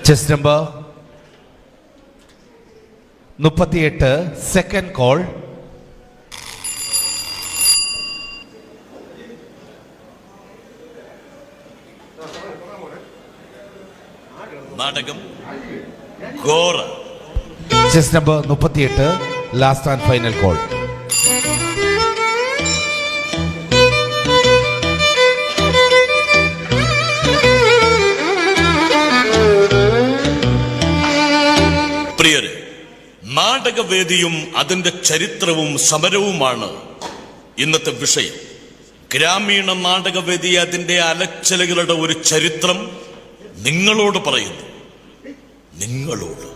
Chess number 38, second call. നാടകം Gora. Chest number 38, last and final call. പ്രിയരെ, നാടകവേദിയും അതിന്റെ ചരിത്രവും സമരവുമാണ് ഇന്നത്തെ വിഷയം. ഗ്രാമീണ നാടകവേദി അതിന്റെ അലച്ചിലകളുടെ ഒരു ചരിത്രം നിങ്ങളോട് പറയുന്നു. നിങ്ങളോട്.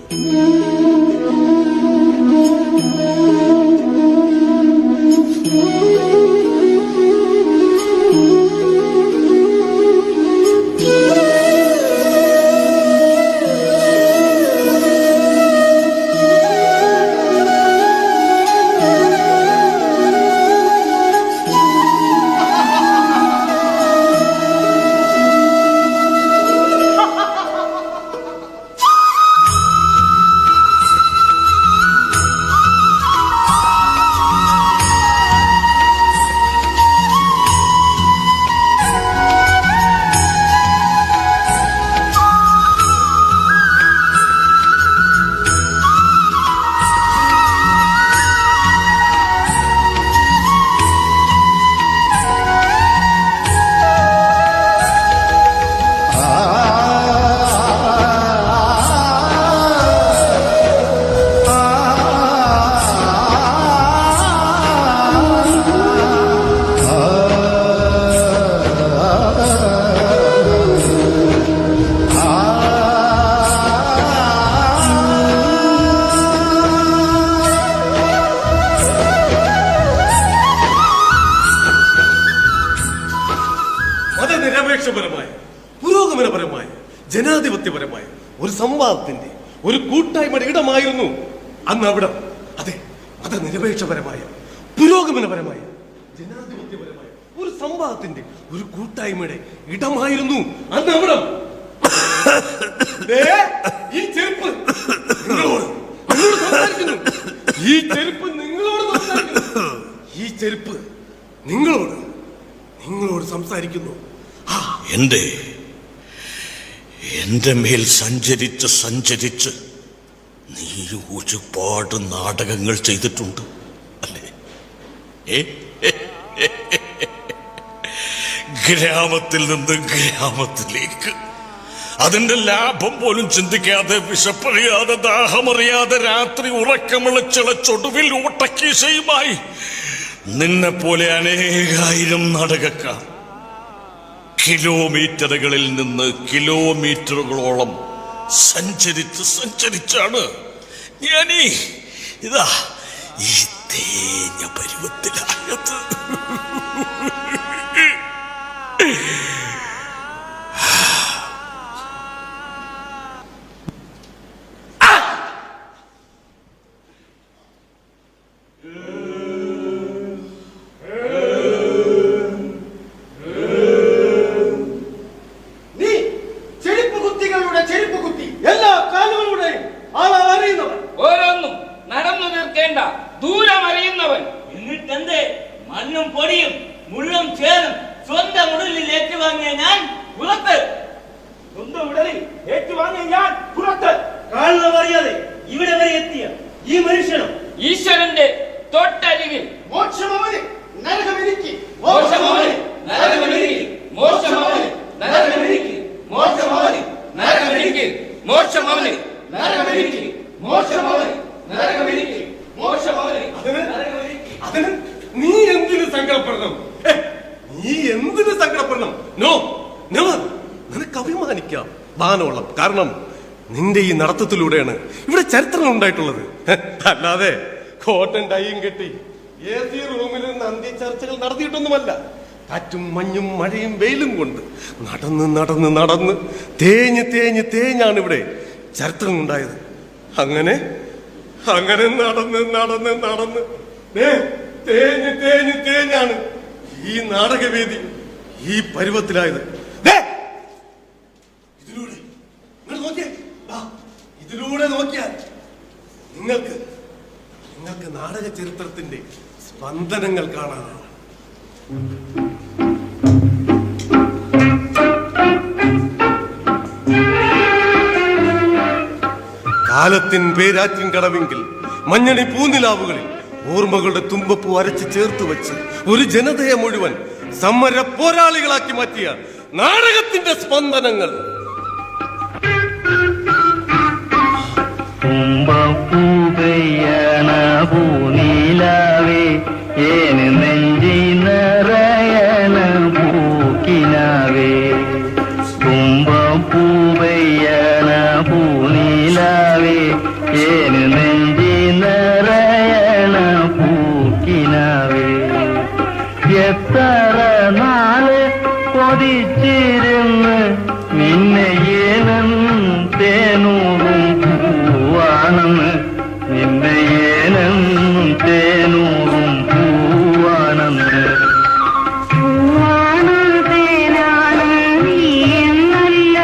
മതനിരപേക്ഷപരമായ, പുരോഗമനപരമായ, ജനാധിപത്യപരമായ ഒരു സംവാദത്തിന്റെ, ഒരു കൂട്ടായ്മയുടെ ഇടമായിരുന്നു അന്ന് അവിടം. അതെ, മതനിരപേക്ഷപരമായ, പുരോഗമനപരമായ, ജനാധിപത്യപരമായ ഒരു സംവാദത്തിന്റെ, ഒരു കൂട്ടായ്മയുടെ ഇടമായിരുന്നു അന്ന് അവിടം. ഈ ചെരുപ്പ് നിങ്ങളോട് സംസാരിക്കുന്നു. ഈ ചെരുപ്പ് നിങ്ങളോട് സംസാരിക്കുന്നു. ഈ ചെരുപ്പ് നിങ്ങളോട് സംസാരിക്കുന്നു. എന്റെ മേൽ സഞ്ചരിച്ച് നീ ഒരുപാട് നാടകങ്ങൾ ചെയ്തിട്ടുണ്ട് അല്ലേ? ഗ്രാമത്തിൽ നിന്ന് ഗ്രാമത്തിലേക്ക്, അതിന്റെ ലാഭം പോലും ചിന്തിക്കാതെ, വിശപ്പറിയാതെ, ദാഹമറിയാതെ, രാത്രി ഉറക്കമിളച്ചിളച്ചൊടുവിൽ ഓട്ടക്കീശയുമായി നിന്നെ പോലെ അനേകായിരം നാടകക്കാർ കിലോമീറ്ററുകളിൽ നിന്ന് കിലോമീറ്ററുകളോളം സഞ്ചരിച്ചാണ് ഞാനീ ഇതാ ഈ തേഞ്ഞ പരുവത്തിലായത്. ദൂരം അറിയുന്നവൻ. എന്നിട്ടെന്തേ മണ്ണും പൊടിയും മുള്ളും ചേരും സ്വന്തം ഉടലിൽ ഏറ്റുവാങ്ങിയ ഞാൻ പുറത്ത്. സ്വന്തം ഉടലിൽ ഏറ്റുവാങ്ങിയ ഞാൻ പുറത്ത്. കാണുന്നവറിയാതെ ഇവിടെ വരെ എത്തിയ ഈ മനുഷ്യനും ഈശ്വരന്റെ തൊട്ടരികിൽ മോക്ഷമവന് നരകമെനിക്ക്, മോക്ഷമവന് നരകമെനിക്ക്, മോക്ഷമവന് നരകമെനിക്ക്, മോക്ഷമവന് നരകമെനിക്ക്, മോക്ഷമവന് നരകമെനിക്ക്, മോക്ഷമവന് നരകമെനിക്ക്. അതിന് നീ എന്തിനു സങ്കടപ്പെടണം? നീ എന്തിനു സങ്കടപ്പെടണം? നിനക്ക് അഭിമാനിക്കാം വാനോളം. കാരണം നിന്റെ ഈ നടത്തത്തിലൂടെയാണ് ഇവിടെ ചരിത്രം ഉണ്ടായിട്ടുള്ളത്. അല്ലാതെ കോട്ടൻ ടൈയും കെട്ടി AC റൂമിൽ നിന്ന് അന്ത്യ ചർച്ചകൾ നടത്തിയിട്ടൊന്നുമല്ല. കാറ്റും മഞ്ഞും മഴയും വെയിലും കൊണ്ട് നടന്ന് തേഞ്ഞാണ് ഇവിടെ ചരിത്രം ഉണ്ടായത്. അങ്ങനെ നടന്ന് തേഞ്ഞാണ് ഈ നാടകവേദി ഈ പരുവത്തിലായത്. ഇതിലൂടെ ചരിത്രത്തിന്റെ സ്പന്ദനങ്ങൾ കാണാനാണ്. കാലത്തിൻ പേരാറ്റിൻ കടവെങ്കിൽ മഞ്ഞണി പൂനിലാവുകളിൽ ഓർമ്മകളുടെ തുമ്പപ്പൂ അരച്ച് ചേർത്ത് വെച്ച് ഒരു ജനതയെ മുഴുവൻ സമര പോരാളികളാക്കി മാറ്റിയ നാടകത്തിന്റെ സ്പന്ദനങ്ങൾ. തുമ്പപ്പൂകയ്യണ പൂനിലാവേ ഏന് നെഞ്ചി നിറയണ പൂക്കിനാവേ തുമ്പപ്പൂകയ്യണ പൂനിലാവേ ഏന് നെഞ്ചി നിറയണ പൂക്കിനാവേ എത്ര നാള് കൊതിച്ചിരുന്ന് നിന്നെയേനും തേനൂറും പൂവാണെന്ന് നിന്നെയേനും തേനൂറും പൂവാണെന്ന് പൂവാണ് തേനാണ് നീ എന്നല്ല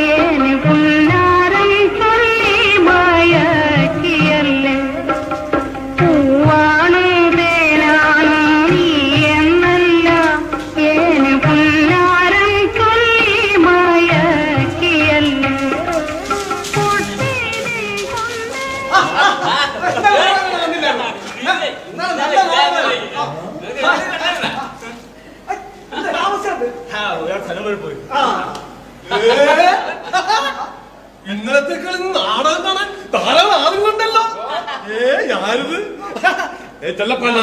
ഏന് പുന്നാരം ചൊല്ലി മയക്കിയല്ലേ പൂവാണ് തേനാണ് നീ എന്നല്ല ഏന് പുന്നാരം ചൊല്ലി മയക്കിയല്ലേ ഇന്നലത്തേക്കാൾ നാടകം കാണാൻ ധാരാളം ആളുകളുണ്ടല്ലോ. ആരിത്? ചെല്ലപ്പണ്ണ,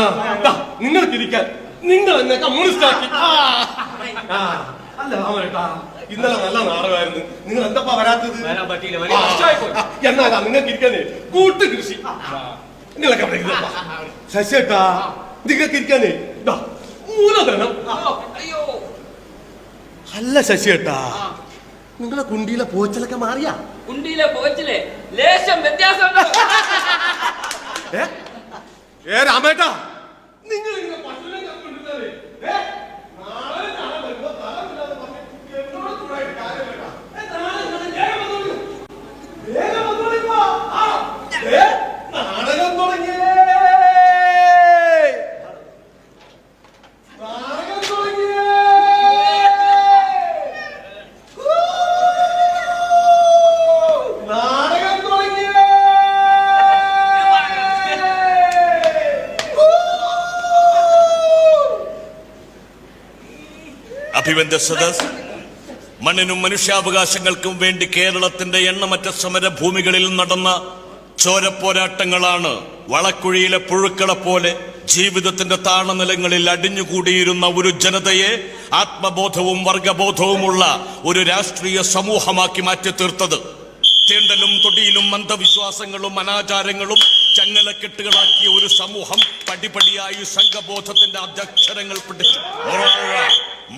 നിങ്ങൾക്ക് ഇരിക്കാൻ നിങ്ങൾ എന്നെ കമ്മ്യൂണിസ്റ്റ് ആക്കി. അല്ല രാമേട്ടാ, ഇന്നലെ നല്ല നാടകമായിരുന്നു. നിങ്ങൾ എന്താ വരാത്തത്? എന്നാ നിങ്ങൾക്ക് ഇരിക്കാനേ കൂട്ട് കൃഷി. നിങ്ങളൊക്കെ അവിടെ ഇരുന്നോ. ശശിയേട്ടാ, നിങ്ങൾക്ക് ഇരിക്കാനേ മൂലധനം. അല്ല ശശിയേട്ടാ, നിങ്ങളെ കുണ്ടിയിലെ പോച്ചലൊക്കെ മാറിയാ? കുണ്ടിയിലെ പോച്ചിലെ ലേശം വ്യത്യാസമുണ്ട്. രാമേട്ടാ, നിങ്ങൾ ഇങ്ങനെ പശുവിനെ കണ്ടുകൊണ്ടിരുന്നാലേ നാളെ കാണാൻ വരുമ്പോ തലമില്ലാതെ പറഞ്ഞ് എന്നോട് ചൂടായിട്ട് കാര്യമില്ല. നാടകം തുടങ്ങിയേ. നാടകം തുടങ്ങിയേ. നാടകം തുടങ്ങിയേ. അഭിവന്ദ്യ സദസ്, മണ്ണിനും മനുഷ്യാവകാശങ്ങൾക്കും വേണ്ടി കേരളത്തിന്റെ എണ്ണമറ്റ സമരഭൂമികളിൽ നടന്ന ചോരപ്പോരാട്ടങ്ങളാണ് വളക്കുഴിയിലെ പുഴുക്കളെ പോലെ ജീവിതത്തിന്റെ താണനിലങ്ങളിൽ അടിഞ്ഞുകൂടിയിരുന്ന ഒരു ജനതയെ ആത്മബോധവും വർഗബോധവുമുള്ള ഒരു രാഷ്ട്രീയ സമൂഹമാക്കി മാറ്റി തീർത്തത്. തീണ്ടലും തൊടിയിലും അന്ധവിശ്വാസങ്ങളും അനാചാരങ്ങളും ചങ്ങലക്കെട്ടുകളാക്കിയ ഒരു സമൂഹം പടിപടിയായി സംഘബോധത്തിന്റെ അധ്യക്ഷരങ്ങൾ പിടിച്ചു.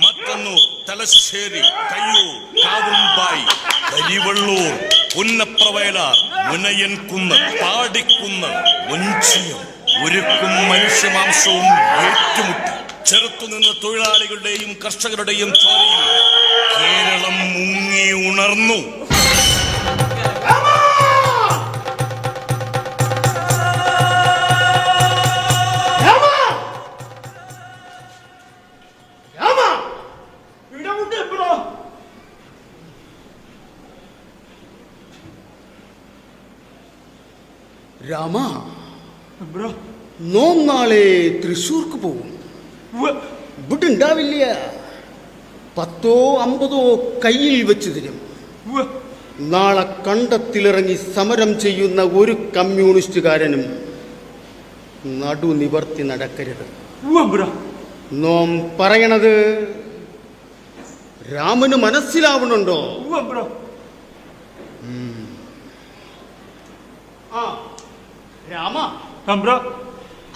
മത്തന്നൂർ, തലശ്ശേരി, കയ്യൂർ, കാവുമ്പായി, കരിവള്ളൂർ, പുന്നപ്രവേല, മുനയൻകുന്ന്, പാടിക്കുന്ന്, മുഞ്ചിയം, ഉരുക്കും മനുഷ്യമാംസവും ഏറ്റുമുട്ടി ചെറുത്തുനിന്ന് തൊഴിലാളികളുടെയും കർഷകരുടെയും ചോരയിൽ കേരളം മുങ്ങി ഉണർന്നു. രാമ, നോം നാളെ തൃശ്ശൂർക്ക് പോകും. ഇവിടെ ഉണ്ടാവില്ല. 10 50 കയ്യിൽ വെച്ച് തരും. നാളെ കണ്ടത്തിലിറങ്ങി സമരം ചെയ്യുന്ന ഒരു കമ്മ്യൂണിസ്റ്റുകാരനും നടു നിവർത്തി നടക്കരുത്. നോം പറയണത് രാമന് മനസ്സിലാവണുണ്ടോ? ആ രാമ,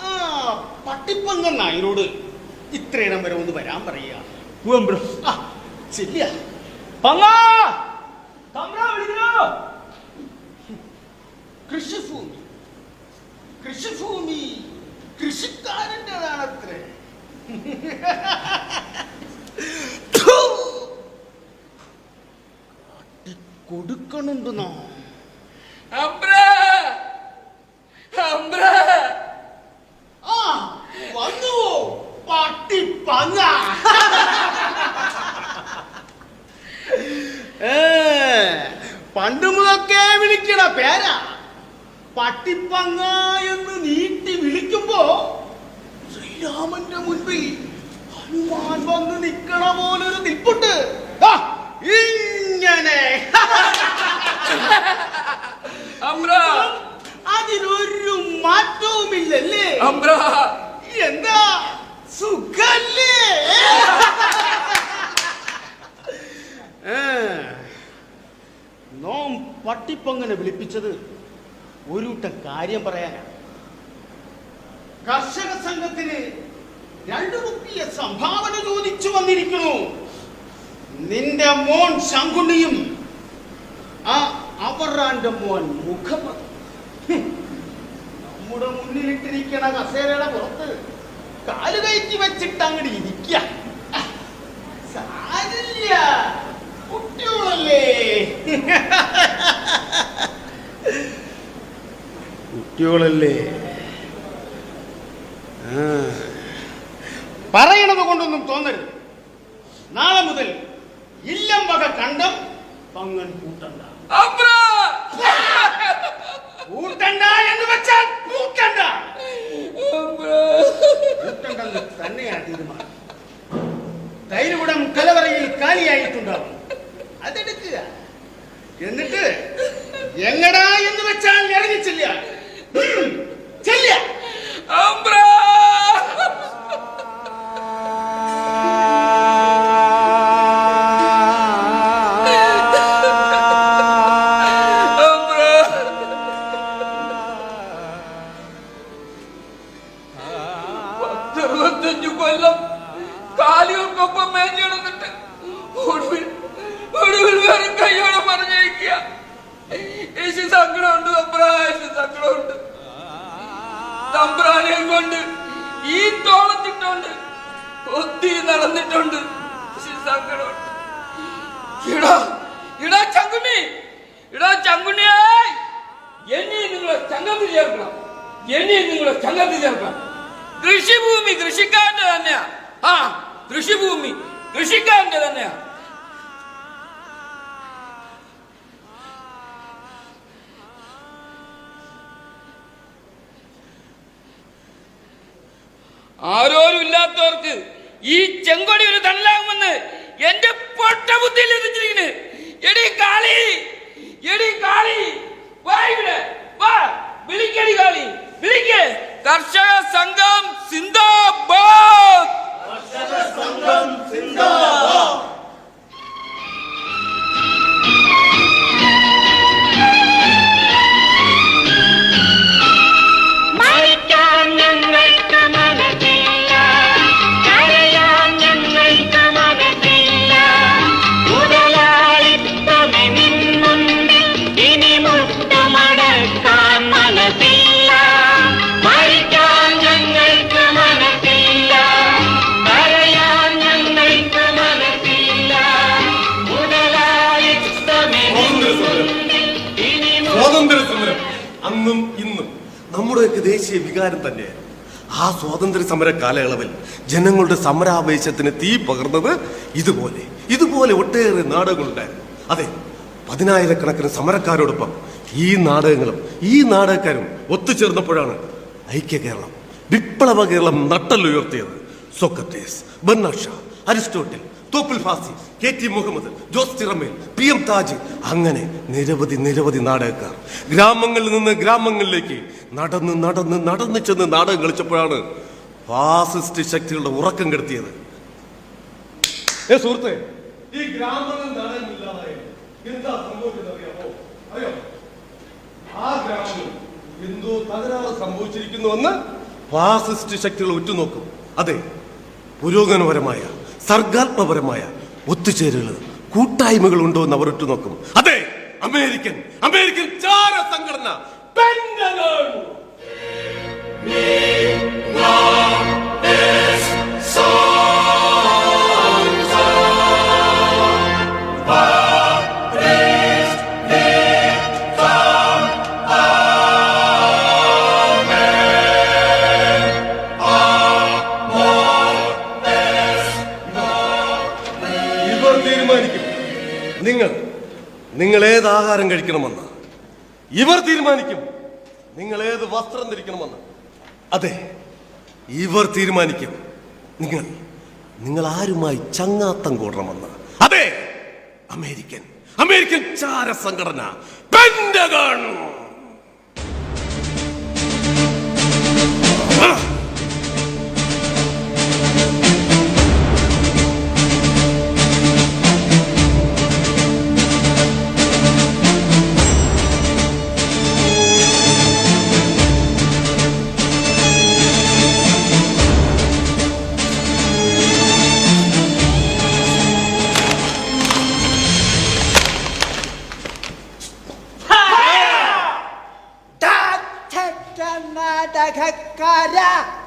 ആ പട്ടിപ്പങ്ക നായരോട് ഇത്രയിടം വരെ ഒന്ന് വരാൻ പറയാ. ശരിയ കൃഷിഭൂമി കൃഷിഭൂമി കൃഷിക്കാരൻ്റെതാണത്രേ. കൊടുക്കണുണ്ട് നാം. പണ്ട് മുതൽക്കേ വിളിക്കണ പേരാ. പട്ടിപ്പങ്ങ എന്ന് നീട്ടി വിളിക്കുമ്പോ ശ്രീരാമന്റെ മുൻപിൽ ഹനുമാൻ വന്ന് നിക്കണ പോലൊരു നിൽപ്പുണ്ട്. ദാ, ഇങ്ങനെ. അമ്രാ, അതിനൊരു മാറ്റവുമില്ലല്ലേ? അമ്രാ, എന്താ സുഖല്ലേ? നോം പട്ടിപ്പങ്ങനെ വിളിപ്പിച്ചത് ഒരുട്ട കാര്യം പറയാനാണ്. കർഷക സംഘത്തിന് 2 റുപ്പിയ സംഭാവന ചോദിച്ചു വന്നിരിക്കുന്നു. നിന്റെ മോൻ ശങ്കുണ്ണിയും അവറാന്റെ മോൻ മുഖമ്മദ് നമ്മുടെ മുന്നിലിട്ടിരിക്കണ കസേരയുടെ പുറത്ത് കാല് കയറ്റി വെച്ചിട്ട് അങ്ങോട്ട് ഇരിക്ക. സാരില്ല, കുട്ടികളല്ലേ. കുട്ടികളല്ലേ. പറയണത് കൊണ്ടൊന്നും തോന്നരുത്. നാളെ മുതൽ ഇല്ലം വക കണ്ടം പങ്ങൻ കൂട്ടണ്ട. അമ്രാ, കൂട്ടണ്ട എന്ന് വെച്ചാൽ കൂട്ടണ്ട. കൂട്ടണ്ടെന്ന് തന്നെയാണ് തീരുമാനം. തൈരുകുടം കലവറയിൽ കാലിയായിട്ടുണ്ടാവും. അതെടുക്കുക. എന്നിട്ട് എങ്ങടാ എന്ന് വെച്ചാൽ ഇറങ്ങിച്ചില്ല. ചെല്ല. അമ്രാ, കൊല്ലം കാലുകൾക്കൊപ്പം മേഞ്ഞിടന്നിട്ട് ഒടുവിൽ വേറെ കൈയോടെ പറഞ്ഞിരിക്കുക. യേശു സങ്കടമുണ്ട് തമ്പ്രാ, യേശു സങ്കടമുണ്ട്. തമ്പ്രാനെയും കൊണ്ട് ഈ തോളത്തിട്ടുണ്ട് ഒത്തിരി നടന്നിട്ടുണ്ട്. സങ്കടമുണ്ട്. ഇടാ ചങ്കുണ്ണി, ഇടാ ചങ്കുണ്ണിയേ, എന്നെയും നിങ്ങളെ ചങ്ങത്തിൽ ചേർക്കണം, എന്നെയും നിങ്ങളെ ചങ്ങത്തിൽ ചേർക്കണം. കൃഷിഭൂമി കൃഷിക്കാരന്റെ തന്നെയാ. കൃഷിഭൂമി കൃഷിക്കാരന്റെ തന്നെയാ. ആരോരും ഇല്ലാത്തവർക്ക് ഈ ചെങ്കൊടി ഒരു തണലാകുമെന്ന് എന്റെ പൊട്ട ബുദ്ധിയിൽ എത്തിച്ചിരിക്കുന്നു. എടി കാളി, എടി കാളി, വാ ഇവിടെ വാ, വിളിക്കടി കാളി, വിളിക്ക്. കർഷക സംഘം സിന്ദാബാദ്, കർഷക സംഘം സിന്ദാബാദ്. അന്നും ഇന്നും നമ്മുടെയൊക്കെ ദേശീയ വികാരം തന്നെയാണ്. ആ സ്വാതന്ത്ര്യ സമര കാലയളവിൽ ജനങ്ങളുടെ സമരാവേശത്തിന് തീ പകർന്നത് ഇതുപോലെ ഒട്ടേറെ നാടകങ്ങളുണ്ടായിരുന്നു. അതെ, 10,000-കണക്കിന് സമരക്കാരോടൊപ്പം ഈ നാടകങ്ങളും ഈ നാടകക്കാരും ഒത്തുചേർന്നപ്പോഴാണ് ഐക്യ കേരളം, വിപ്ലവ കേരളം നട്ടലുയർത്തിയത്. Socrates, Bernard Shaw, Aristotle, Thoppil Bhasi, KT Muhammad, Jose Chiramel, PM Taj, അങ്ങനെ നിരവധി നാടകക്കാർ ഗ്രാമങ്ങളിൽ നിന്ന് ഗ്രാമങ്ങളിലേക്ക് നടന്ന് ചെന്ന് നാടകം കളിച്ചപ്പോഴാണ് ഫാസിസ്റ്റ് ശക്തികളുടെ ഉറക്കം കെടുത്തിയത്. സുഹൃത്തെ, ഈ ഗ്രാമങ്ങളിൽ നാടകമില്ലാതായി എന്താ സംഭവിച്ചെന്നറിയാമോ? അറിയോ? ആ ഗ്രാമങ്ങളിൽ എന്തോ തകരാറ് സംഭവിച്ചിരിക്കുന്നുവെന്ന് ഫാസിസ്റ്റ് ശക്തികൾ ഉറ്റുനോക്കും. അതെ, പുരോഗമനപരമായ സർഗാത്മകപരമായ ഒത്തുചേരലുകൾ, കൂട്ടായ്മകൾ ഉണ്ടോ എന്ന് അവർ ഉറ്റുനോക്കും. അതെ, അമേരിക്കൻ ചാര സംഘടന പെന്റഗൺ. നിങ്ങൾ ഏത് ആഹാരം കഴിക്കണമെന്ന് ഇവർ തീരുമാനിക്കും. നിങ്ങൾ ഏത് വസ്ത്രം ധരിക്കണമെന്ന് അതെ ഇവർ തീരുമാനിക്കും. നിങ്ങൾ ആരുമായി ചങ്ങാത്തം കൂടണമെന്ന് അതെ അമേരിക്കൻ ചാര സംഘടന പെന്റഗൺ.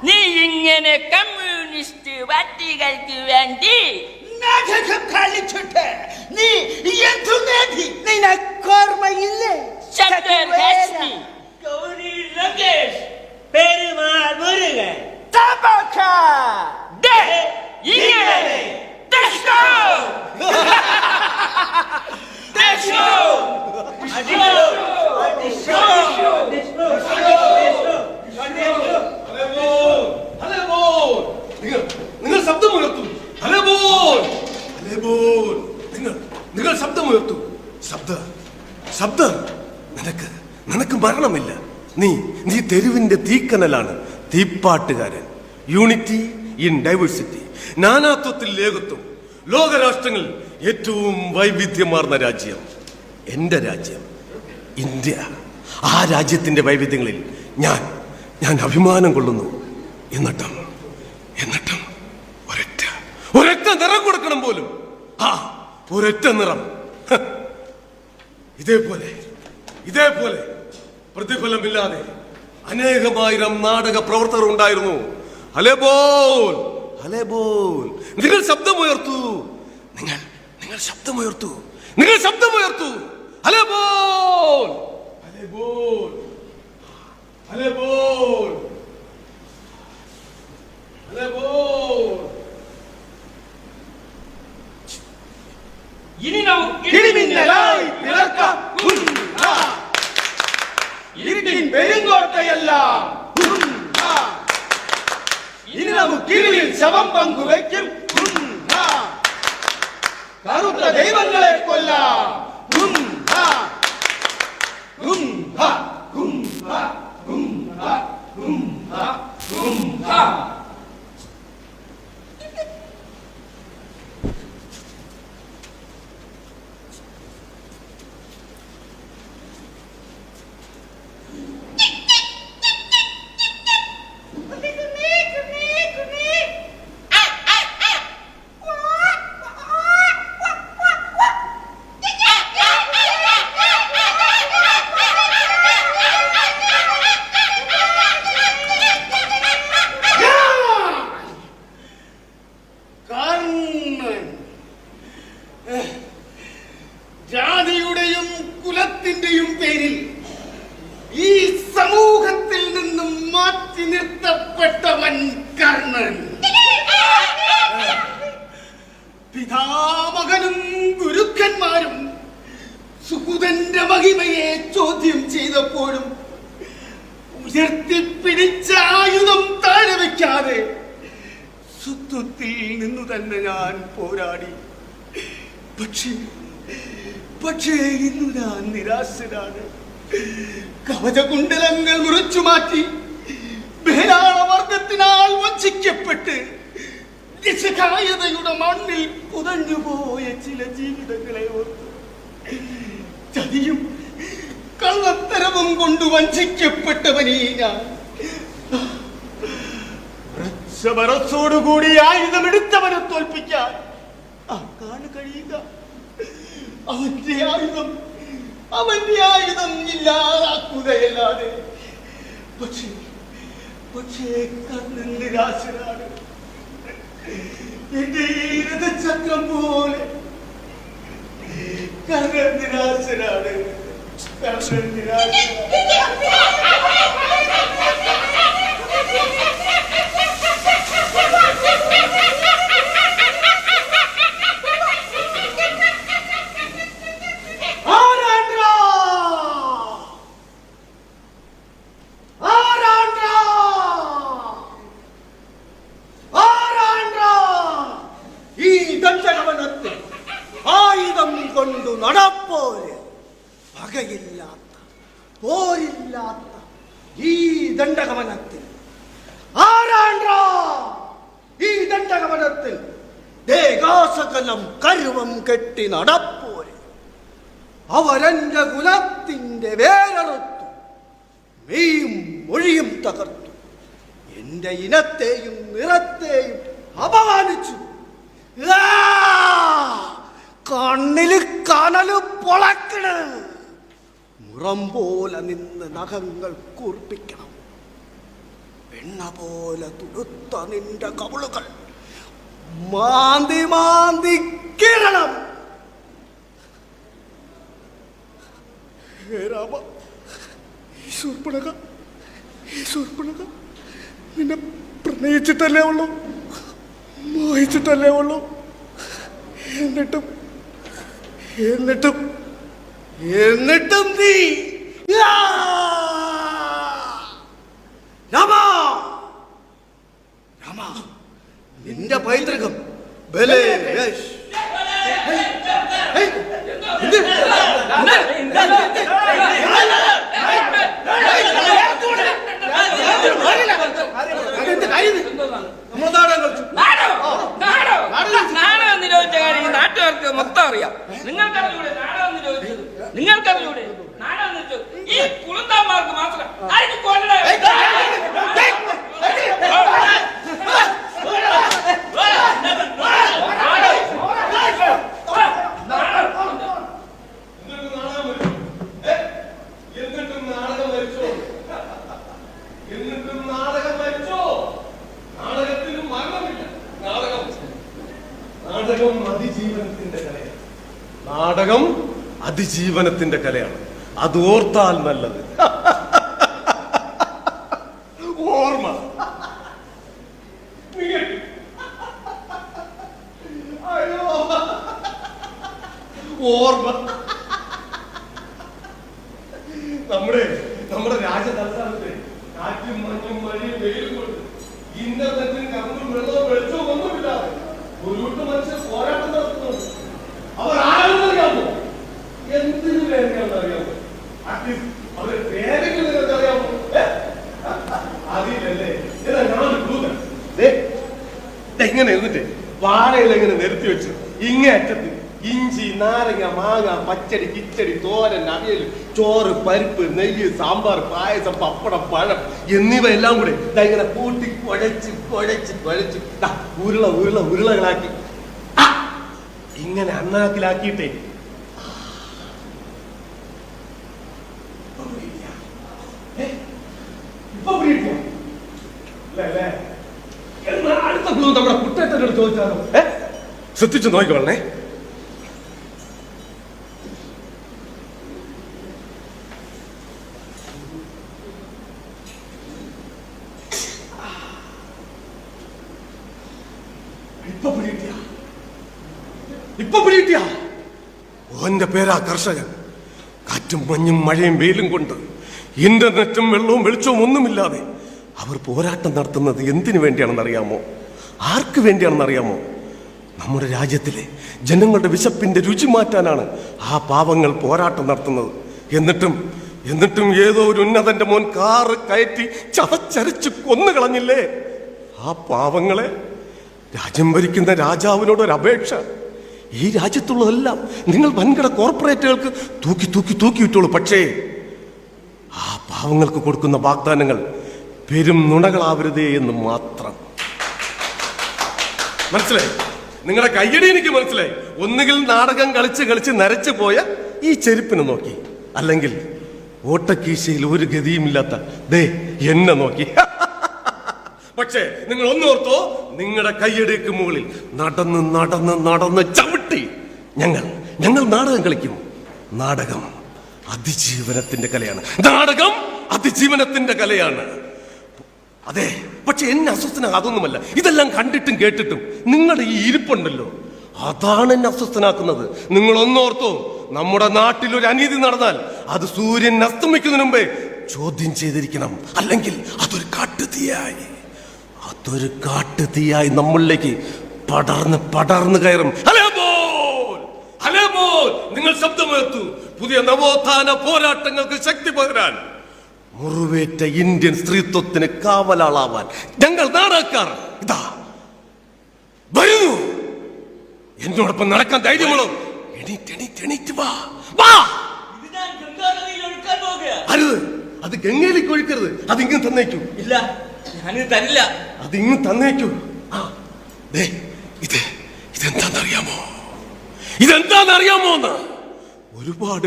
നീ ഇങ്ങനെ കമ്മ്യൂണിസ്റ്റ് പാർട്ടികൾക്ക് വേണ്ടി കളിച്ചിട്ട് നീ എന്തു നേടി നിനക്കോർമ്മയില്ലേ? ഗൗരി ലങ്കേഷ്, പെരുമാൾ മുരുകൻ, ഇങ്ങനെ നിങ്ങൾ ശബ്ദമുയർത്തു. നിങ്ങൾ ശബ്ദമുയർത്തു. ശബ്ദം നിനക്ക് മരണമില്ല. നീ തെരുവിന്റെ തീക്കനലാണ്, തീപ്പാട്ടുകാരൻ. യൂണിറ്റി ഇൻ ഡൈവേഴ്സിറ്റി, നാനാത്വത്തിൽ ഏകത്വം. ലോകരാഷ്ട്രങ്ങളിൽ ഏറ്റവും വൈവിധ്യമാർന്ന രാജ്യം എന്റെ രാജ്യം ഇന്ത്യ. ആ രാജ്യത്തിന്റെ വൈവിധ്യങ്ങളിൽ ഞാൻ അഭിമാനം കൊള്ളുന്നു. എന്നിട്ടും ഒരൊറ്റ നിറം കൊടുക്കണം പോലും. ഒരൊറ്റ നിറം. ഇതേപോലെ പ്രതിഫലമില്ലാതെ അനേകമായിരം നാടക പ്രവർത്തകർ ഉണ്ടായിരുന്നു. ഹലേബോൾ. നിങ്ങൾ ശബ്ദമുയർത്തു. ഹലേബോൾ. ഇനി നമുക്ക് ഇടിമിന്നലായി പിളർക്കാം. ഇരുട്ടിൻ പെരുങ്കോട്ടയെല്ലാം ഇനി നമുക്കിരുളിൽ ശവം പങ്കുവയ്ക്കും. കറുത്ത ദൈവങ്ങളെ കൊല്ലാം. ജാതിയുടെയും കുലത്തിന്റെയും പേരിൽ ഈ സമൂഹത്തിൽ നിന്നും മാറ്റി നിർത്തപ്പെട്ടവൻ കർണൻ. പിതാമകനും ഗുരുക്കന്മാരും സുഹൃതന്റെ മഹിമയെ ചോദ്യം ചെയ്തപ്പോഴും ഉയർത്തിപ്പിടിച്ച ആയുധം താഴെ വയ്ക്കാതെ സ്വത്വത്തിൽ നിന്നു തന്നെ ഞാൻ പോരാടി. പക്ഷേ ഇന്നു ഞാൻ നിരാശനാണ്. കവചകുണ്ടലങ്ങൾ മുറിച്ചു മാറ്റി ബഹരാളവർഗത്തിനാൽ വഞ്ചിക്കപ്പെട്ട് നിസ്സഹായതയുടെ മണ്ണിൽ പുതഞ്ഞുപോയ ചില ജീവിതങ്ങളെ ഓർത്ത് ചതിയും കള്ളത്തരവും കൊണ്ട് വഞ്ചിക്കപ്പെട്ടവനീ ഞാൻ മനസ്സോടുകൂടി ആയുധമെടുത്തവനെ തോൽപ്പിക്കാൻ ആർക്കാണ് കഴിയുക? അവന്റെ ആയുധം ഇല്ലാതാക്കുകയല്ലാതെ. പക്ഷേ കർണൻ നിരാശനാണ്. എന്റെ ഈ രഥചക്രം പോലെ കർണൻ നിരാശനാണ്. നടപ്പോര്. പകയില്ലാത്ത പോരില്ലാത്ത ഈ ദണ്ഡകവനത്തിൽ ആരാണ്ടാ ഈ ദണ്ഡകവനത്തിൽ ദേഹാസകലം കരുവം കെട്ടി നടപ്പോര്. അവരെന്റെ കുലത്തിന്റെ വേരറുത്തു, മെയ്യും മൊഴിയും തകർത്തു, എന്റെ ഇനത്തെയും നിറത്തെയും അപമാനിച്ചു. കണ്ണില് കനല് പൊളക്കണ്. മുറം പോലെ നിന്ന് നഖങ്ങൾ കൂർപ്പിക്കണം. വെണ്ണ പോലെ തുടുത്ത നിന്റെ കവിളുകൾ മാന്തി മാന്തി കിരണം. ഹേ രാമ, ഈ ശൂർപ്പണക നിന്നെ പ്രണയിച്ചിട്ടല്ലേ ഉള്ളൂ, മോഹിച്ചിട്ടല്ലേ ഉള്ളൂ. എന്നിട്ടും നീ രാമ നിന്റെ പൈതൃകം ബലേഷ്. നാടകം നിരോധിച്ച കാര്യം നാട്ടുകാർക്ക് മൊത്തം അറിയാം. നിങ്ങൾക്കറിഞ്ഞൂടെ നാടകം നിരോധിച്ചത്? നിങ്ങൾക്കറിഞ്ഞൂടെ നാടകം നിരോധിച്ചത്? ഈ കുളന്താന്മാർക്ക് മാത്രം. അതിന് കൊല്ലണേ. നാടകം അതിജീവനത്തിന്റെ കലയാണ്. അത് ഓർത്താൽ നല്ലത്. ഓർമ്മ ഓർമ്മ നമ്മുടെ രാജതലസ്ഥാനത്തെ കാറ്റും മഞ്ഞും മഴയും വെയിലും കൊണ്ട് ഇന്റർനെറ്റും കറണ്ടും വെള്ളവും വെളിച്ചവും ഒന്നുമില്ലാതെ ഒരു മനുഷ്യർ പോരാട്ടം നടത്തുന്നുണ്ട്. അവർ ആരാണെന്നറിയാമോ? എന്തിനു വേണ്ടിയാണെന്നറിയാമോ? അറ്റ്ലീസ്റ്റ് അവരുടെ പേരെങ്കിലും നിങ്ങൾക്ക് അറിയാമോ? അറിയില്ലല്ലേ? ഇങ്ങനെ ഇരുന്നിട്ട് വാഴയിൽ എങ്ങനെ നിരത്തി വെച്ച് ഇങ്ങേ അറ്റത്ത് ഇഞ്ചി, നാരങ്ങ, മാങ്ങ, പച്ചടി, കിച്ചടി, തോരൻ, അവിയൽ, ചോറ്, പരിപ്പ്, നെയ്യ്, സാമ്പാർ, പായസം, പപ്പടം, പഴം എന്നിവ എല്ലാം കൂടെ ഇങ്ങനെ കൂട്ടി കുഴച്ച് ഉരുളകളാക്കി ഇങ്ങനെ അണ്ണാക്കിലാക്കിയിട്ടേ അടുത്ത ക്ലൂ നമ്മുടെ കുട്ടേട്ടനോട് ചോദിച്ചാലോ? ശ്രദ്ധിച്ചു നോക്കിക്കോളണേ. ഇപ്പൊ പിടികിട്ടിയ ഓന്റെ പേരാ കർഷകൻ. കാറ്റും മഞ്ഞും മഴയും വെയിലും കൊണ്ട് ഇന്റർനെറ്റും വെള്ളവും വെളിച്ചവും ഒന്നുമില്ലാതെ അവർ പോരാട്ടം നടത്തുന്നത് എന്തിനു വേണ്ടിയാണെന്നറിയാമോ? ആർക്ക് വേണ്ടിയാണെന്നറിയാമോ? നമ്മുടെ രാജ്യത്തിലെ ജനങ്ങളുടെ വിശപ്പിന്റെ രുചി മാറ്റാനാണ് ആ പാവങ്ങൾ പോരാട്ടം നടത്തുന്നത്. എന്നിട്ടും ഏതോ ഒരു ഉന്നതന്റെ മോൻ കാറ് കയറ്റി ചതച്ചരച്ച് കൊന്നുകളഞ്ഞില്ലേ ആ പാവങ്ങളെ? രാജ്യം ഭരിക്കുന്ന രാജാവിനോട് ഒരു അപേക്ഷ. ഈ രാജ്യത്തുള്ളതെല്ലാം നിങ്ങൾ വൻകിട കോർപ്പറേറ്റുകൾക്ക് തൂക്കി വിട്ടോളൂ. പക്ഷേ ആ പാവങ്ങൾക്ക് കൊടുക്കുന്ന വാഗ്ദാനങ്ങൾ പെരും നുണകളാവരുതേ എന്ന് മാത്രം. മനസ്സിലായി? നിങ്ങളുടെ കയ്യടി എനിക്ക് മനസ്സിലായി. ഒന്നുകിൽ നാടകം കളിച്ച് നരച്ചു പോയ ഈ ചെരുപ്പിനെ നോക്കി, അല്ലെങ്കിൽ ഓട്ടക്കീശയിൽ ഒരു ഗതിയുമില്ലാത്ത ദേ എന്നെ നോക്കി. പക്ഷേ നിങ്ങൾ ഒന്നോർത്തോ, നിങ്ങളുടെ കയ്യടിക്ക് മുകളിൽ നടന്ന് ചവിട്ടി ഞങ്ങൾ നാടകം കളിക്കും. നാടകം അതിജീവനത്തിന്റെ കലയാണ്. നാടകം അതിജീവനത്തിന്റെ കലയാണ്. അതെ, പക്ഷെ എന്നെ അസ്വസ്ഥനാ അതൊന്നുമല്ല. ഇതെല്ലാം കണ്ടിട്ടും കേട്ടിട്ടും നിങ്ങളുടെ ഈ ഇരിപ്പുണ്ടല്ലോ, അതാണ് എന്നെ അസ്വസ്ഥനാക്കുന്നത്. നിങ്ങൾ ഒന്നോർത്തോ, നമ്മുടെ നാട്ടിൽ ഒരു അനീതി നടന്നാൽ അത് സൂര്യൻ അസ്തമിക്കുന്നതിന് മുമ്പേ ചോദ്യം ചെയ്തിരിക്കണം. അല്ലെങ്കിൽ അതൊരു കാട്ടുതീയായി നമ്മളിലേക്ക് പടർന്ന് കയറും. നിങ്ങൾ ശബ്ദമുയർത്തു. പുതിയ നവോത്ഥാന പോരാട്ടങ്ങൾക്ക് ശക്തി പകരാൻ, മുറിവേറ്റ ഇന്ത്യൻ സ്ത്രീത്വത്തിന് കാവലാളാവാൻ ഞങ്ങൾ നാടകക്കാർ ഇതാ വരുന്നു. എന്നോടൊപ്പം നടക്കാൻ ധൈര്യമുള്ളൂ. എണീറ്റ് വാ. അരുത്, അത് ഗംഗയിലേക്ക് ഒഴിക്കരുത്. അതിങ്ങ് തന്നേക്കൂ. ഇല്ല, ഞാനിത് തരില്ല. അതിങ്ങ് തന്നേക്കൂ. ഇതെന്താണെന്നറിയാമോ എന്ന് ഒരുപാട്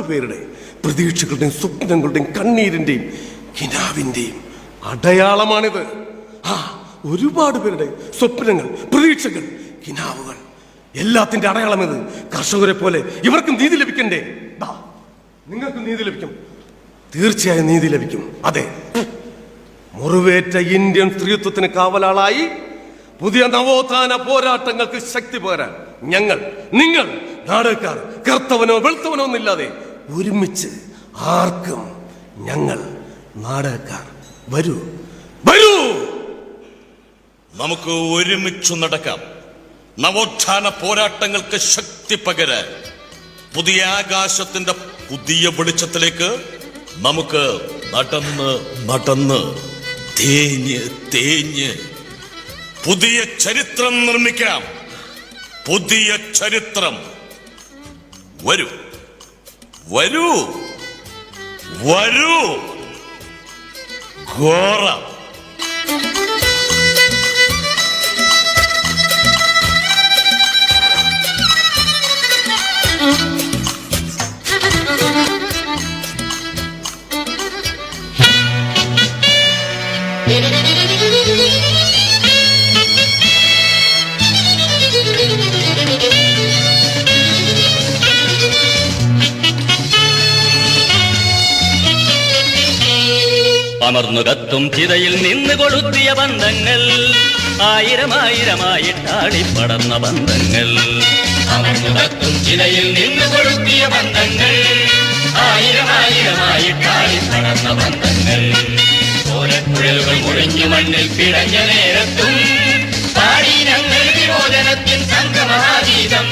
പേരുടെ പ്രതീക്ഷകളുടെയും സ്വപ്നങ്ങളുടെയും കണ്ണീരിന്റെയും കിനാവിന്റെയും അടയാളമാണിത്. ഒരുപാട് പേരുടെ സ്വപ്നങ്ങൾ, പ്രതീക്ഷകൾ, കിനാവുകൾ, എല്ലാത്തിന്റെ അടയാളം ഇത്. കർഷകരെ പോലെ ഇവർക്കും നീതി ലഭിക്കണ്ടേ? നിങ്ങൾക്ക് നീതി ലഭിക്കും, തീർച്ചയായും നീതി ലഭിക്കും. അതെ, മുറിവേറ്റ ഇന്ത്യൻ സ്ത്രീത്വത്തിന് കാവലാളായി പുതിയ നവോത്ഥാന പോരാട്ടങ്ങൾക്ക് ശക്തി പകരാൻ നിങ്ങൾ നാടകക്കാർ കറുത്തവനോ വെളുത്തവനോ ഒന്നില്ലാതെ ഒരുമിച്ച് ആർക്കും ഞങ്ങൾ നാടകക്കാർ വരൂ. നമുക്ക് ഒരുമിച്ചു നടക്കാം. നവോത്ഥാന പോരാട്ടങ്ങൾക്ക് ശക്തി പകരാൻ പുതിയ ആകാശത്തിന്റെ പുതിയ വെളിച്ചത്തിലേക്ക് നമുക്ക് നടന്ന് തേഞ്ഞ് പുതിയ ചരിത്രം നിർമ്മിക്കാം. പുതിയ ചരിത്രം. വരൂ ഘോര. അമർന്നു കത്തും ചിതയിൽ നിന്ന് കൊളുത്തിയ ബന്ധങ്ങൾ, ആയിരമായിരമായിട്ടാടിപ്പടർന്ന ബന്ധങ്ങൾ. അമർന്നു കത്തും ചിതയിൽ നിന്ന് കൊളുത്തിയ ബന്ധങ്ങൾ, ആയിരമായിരമായിട്ടാടിപ്പടർന്ന ബന്ധങ്ങൾ. ഓരക്കുഴലുകൾ മുറിഞ്ഞു മണ്ണിൽ പിടഞ്ഞ നേരത്തും പാടി ഞങ്ങൾ വിമോചനത്തിൻ സംഗമഹാഗീതം.